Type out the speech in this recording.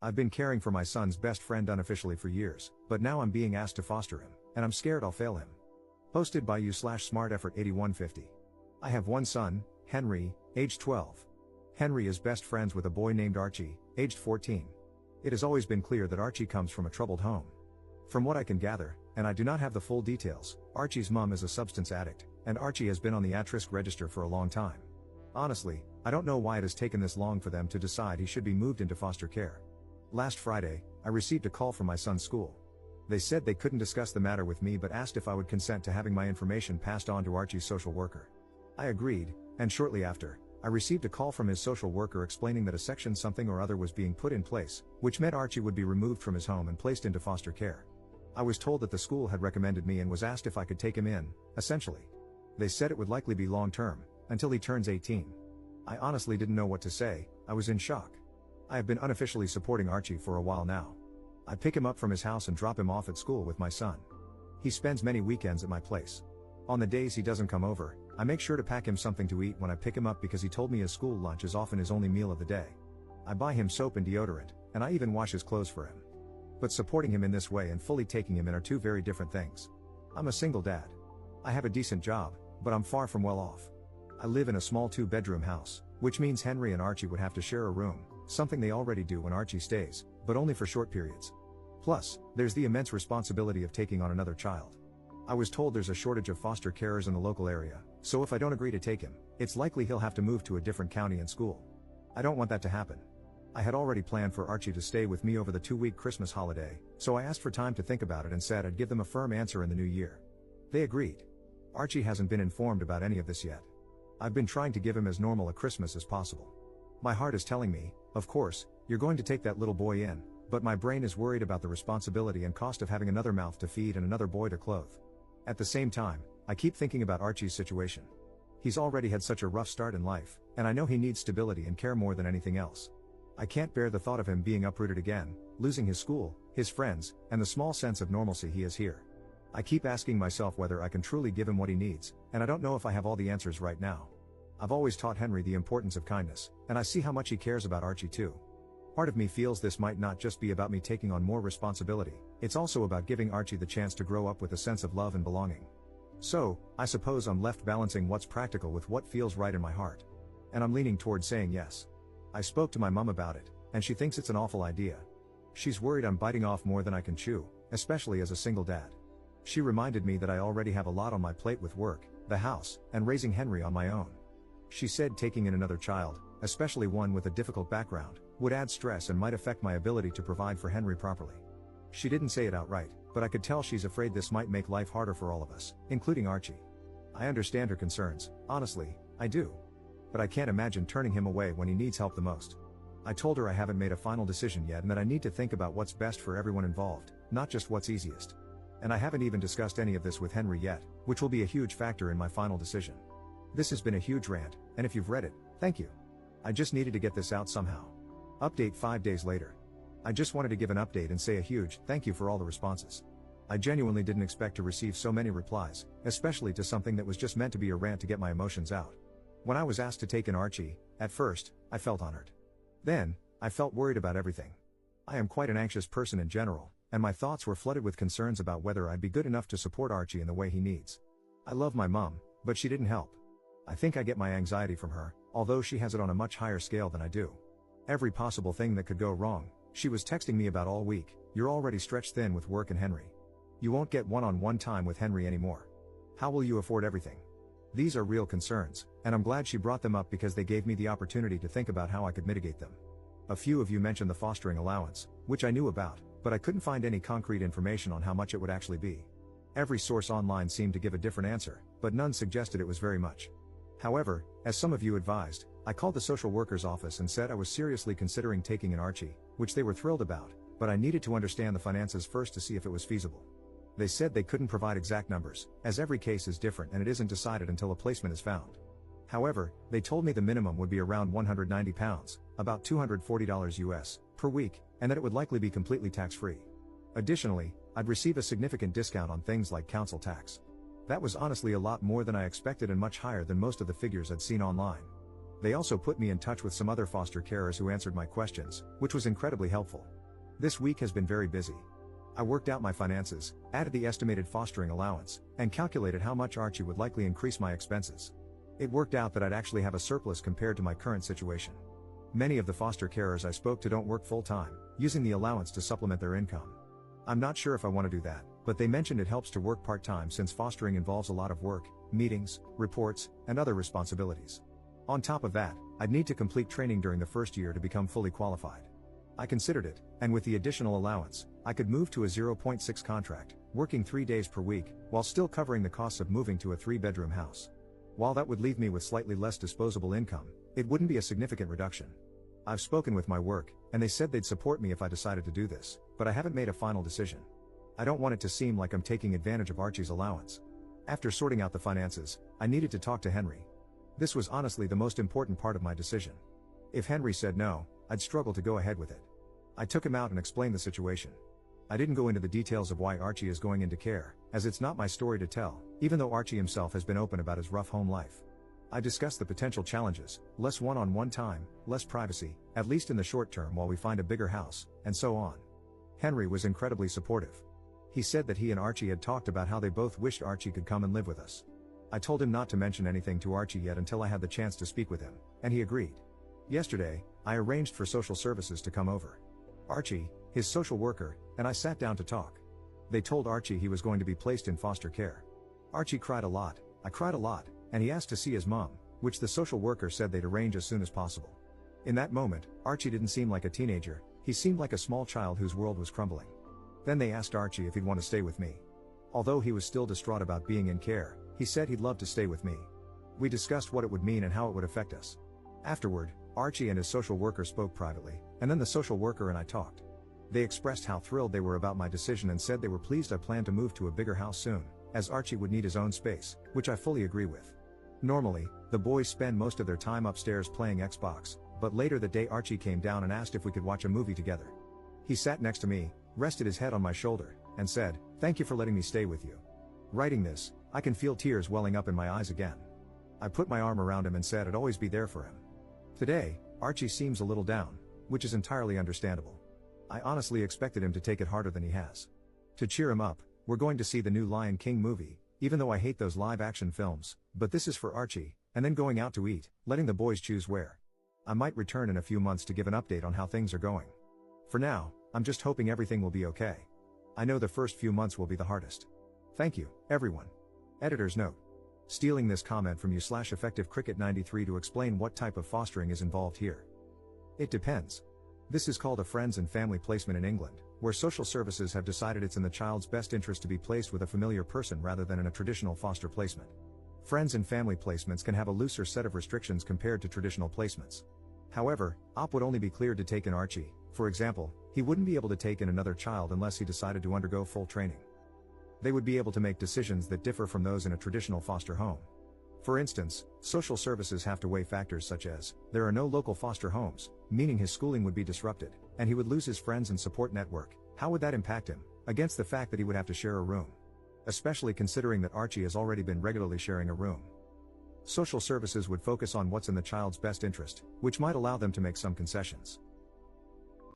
I've been caring for my son's best friend unofficially for years, but now I'm being asked to foster him, and I'm scared I'll fail him. Posted by you/smarteffort8150. I have one son, Henry, aged 12. Henry is best friends with a boy named Archie, aged 14. It has always been clear that Archie comes from a troubled home. From what I can gather, and I do not have the full details, Archie's mom is a substance addict, and Archie has been on the at-risk register for a long time. Honestly, I don't know why it has taken this long for them to decide he should be moved into foster care. Last Friday, I received a call from my son's school. They said they couldn't discuss the matter with me but asked if I would consent to having my information passed on to Archie's social worker. I agreed, and shortly after, I received a call from his social worker explaining that a section something or other was being put in place, which meant Archie would be removed from his home and placed into foster care. I was told that the school had recommended me and was asked if I could take him in, essentially. They said it would likely be long-term, until he turns 18. I honestly didn't know what to say. I was in shock. I have been unofficially supporting Archie for a while now. I pick him up from his house and drop him off at school with my son. He spends many weekends at my place. On the days he doesn't come over, I make sure to pack him something to eat when I pick him up because he told me his school lunch is often his only meal of the day. I buy him soap and deodorant, and I even wash his clothes for him. But supporting him in this way and fully taking him in are two very different things. I'm a single dad. I have a decent job, but I'm far from well off. I live in a small 2-bedroom house, which means Henry and Archie would have to share a room, something they already do when Archie stays, but only for short periods. Plus, there's the immense responsibility of taking on another child. I was told there's a shortage of foster carers in the local area, so if I don't agree to take him, it's likely he'll have to move to a different county and school. I don't want that to happen. I had already planned for Archie to stay with me over the 2-week Christmas holiday, so I asked for time to think about it and said I'd give them a firm answer in the new year. They agreed. Archie hasn't been informed about any of this yet. I've been trying to give him as normal a Christmas as possible. My heart is telling me, of course, you're going to take that little boy in, but my brain is worried about the responsibility and cost of having another mouth to feed and another boy to clothe. At the same time, I keep thinking about Archie's situation. He's already had such a rough start in life, and I know he needs stability and care more than anything else. I can't bear the thought of him being uprooted again, losing his school, his friends, and the small sense of normalcy he has here. I keep asking myself whether I can truly give him what he needs, and I don't know if I have all the answers right now. I've always taught Henry the importance of kindness, and I see how much he cares about Archie too. Part of me feels this might not just be about me taking on more responsibility, it's also about giving Archie the chance to grow up with a sense of love and belonging. So, I suppose I'm left balancing what's practical with what feels right in my heart. And I'm leaning towards saying yes. I spoke to my mom about it, and she thinks it's an awful idea. She's worried I'm biting off more than I can chew, especially as a single dad. She reminded me that I already have a lot on my plate with work, the house, and raising Henry on my own. She said taking in another child, especially one with a difficult background, would add stress and might affect my ability to provide for Henry properly. She didn't say it outright, but I could tell she's afraid this might make life harder for all of us, including Archie. I understand her concerns, honestly, I do. But I can't imagine turning him away when he needs help the most. I told her I haven't made a final decision yet and that I need to think about what's best for everyone involved, not just what's easiest. And I haven't even discussed any of this with Henry yet, which will be a huge factor in my final decision. This has been a huge rant, and if you've read it, thank you. I just needed to get this out somehow. Update 5 days later. I just wanted to give an update and say a huge thank you for all the responses. I genuinely didn't expect to receive so many replies, especially to something that was just meant to be a rant to get my emotions out. When I was asked to take in Archie, at first, I felt honored. Then, I felt worried about everything. I am quite an anxious person in general, and my thoughts were flooded with concerns about whether I'd be good enough to support Archie in the way he needs. I love my mom, but she didn't help. I think I get my anxiety from her, although she has it on a much higher scale than I do. Every possible thing that could go wrong, she was texting me about all week. You're already stretched thin with work and Henry. You won't get one-on-one time with Henry anymore. How will you afford everything? These are real concerns, and I'm glad she brought them up because they gave me the opportunity to think about how I could mitigate them. A few of you mentioned the fostering allowance, which I knew about, but I couldn't find any concrete information on how much it would actually be. Every source online seemed to give a different answer, but none suggested it was very much. However, as some of you advised, I called the social worker's office and said I was seriously considering taking in Archie, which they were thrilled about, but I needed to understand the finances first to see if it was feasible. They said they couldn't provide exact numbers, as every case is different and it isn't decided until a placement is found. However, they told me the minimum would be around £190, about $240 US, per week, and that it would likely be completely tax-free. Additionally, I'd receive a significant discount on things like council tax. That was honestly a lot more than I expected and much higher than most of the figures I'd seen online. They also put me in touch with some other foster carers who answered my questions, which was incredibly helpful. This week has been very busy. I worked out my finances, added the estimated fostering allowance, and calculated how much Archie would likely increase my expenses. It worked out that I'd actually have a surplus compared to my current situation. Many of the foster carers I spoke to don't work full-time, using the allowance to supplement their income. I'm not sure if I want to do that, but they mentioned it helps to work part-time since fostering involves a lot of work, meetings, reports, and other responsibilities. On top of that, I'd need to complete training during the first year to become fully qualified. I considered it, and with the additional allowance, I could move to a 0.6 contract, working 3 days per week, while still covering the costs of moving to a 3-bedroom house. While that would leave me with slightly less disposable income, it wouldn't be a significant reduction. I've spoken with my work, and they said they'd support me if I decided to do this, but I haven't made a final decision. I don't want it to seem like I'm taking advantage of Archie's allowance. After sorting out the finances, I needed to talk to Henry. This was honestly the most important part of my decision. If Henry said no, I'd struggle to go ahead with it. I took him out and explained the situation. I didn't go into the details of why Archie is going into care, as it's not my story to tell, even though Archie himself has been open about his rough home life. I discussed the potential challenges, less one-on-one time, less privacy, at least in the short term while we find a bigger house, and so on. Henry was incredibly supportive. He said that he and Archie had talked about how they both wished Archie could come and live with us. I told him not to mention anything to Archie yet until I had the chance to speak with him, and he agreed. Yesterday, I arranged for social services to come over. Archie, his social worker, and I sat down to talk. They told Archie he was going to be placed in foster care. Archie cried a lot, I cried a lot, and he asked to see his mom, which the social worker said they'd arrange as soon as possible. In that moment, Archie didn't seem like a teenager, he seemed like a small child whose world was crumbling. Then they asked Archie if he'd want to stay with me. Although he was still distraught about being in care, he said he'd love to stay with me. We discussed what it would mean and how it would affect us. Afterward, Archie and his social worker spoke privately, and then the social worker and I talked. They expressed how thrilled they were about my decision and said they were pleased I planned to move to a bigger house soon, as Archie would need his own space, which I fully agree with. Normally, the boys spend most of their time upstairs playing Xbox, but later that day Archie came down and asked if we could watch a movie together. He sat next to me, rested his head on my shoulder, and said, "Thank you for letting me stay with you." Writing this, I can feel tears welling up in my eyes again. I put my arm around him and said I'd always be there for him. Today, Archie seems a little down, which is entirely understandable. I honestly expected him to take it harder than he has. To cheer him up, we're going to see the new Lion King movie, even though I hate those live-action films, but this is for Archie, and then going out to eat, letting the boys choose where. I might return in a few months to give an update on how things are going. For now, I'm just hoping everything will be okay. I know the first few months will be the hardest. Thank you, everyone. Editor's note. Stealing this comment from you/EffectiveCricket93 to explain what type of fostering is involved here. It depends. This is called a friends and family placement in England, where social services have decided it's in the child's best interest to be placed with a familiar person rather than in a traditional foster placement. Friends and family placements can have a looser set of restrictions compared to traditional placements. However, OP would only be cleared to take in Archie. For example, he wouldn't be able to take in another child unless he decided to undergo full training. They would be able to make decisions that differ from those in a traditional foster home. For instance, social services have to weigh factors such as, there are no local foster homes, meaning his schooling would be disrupted, and he would lose his friends and support network. How would that impact him, against the fact that he would have to share a room? Especially considering that Archie has already been regularly sharing a room. Social services would focus on what's in the child's best interest, which might allow them to make some concessions.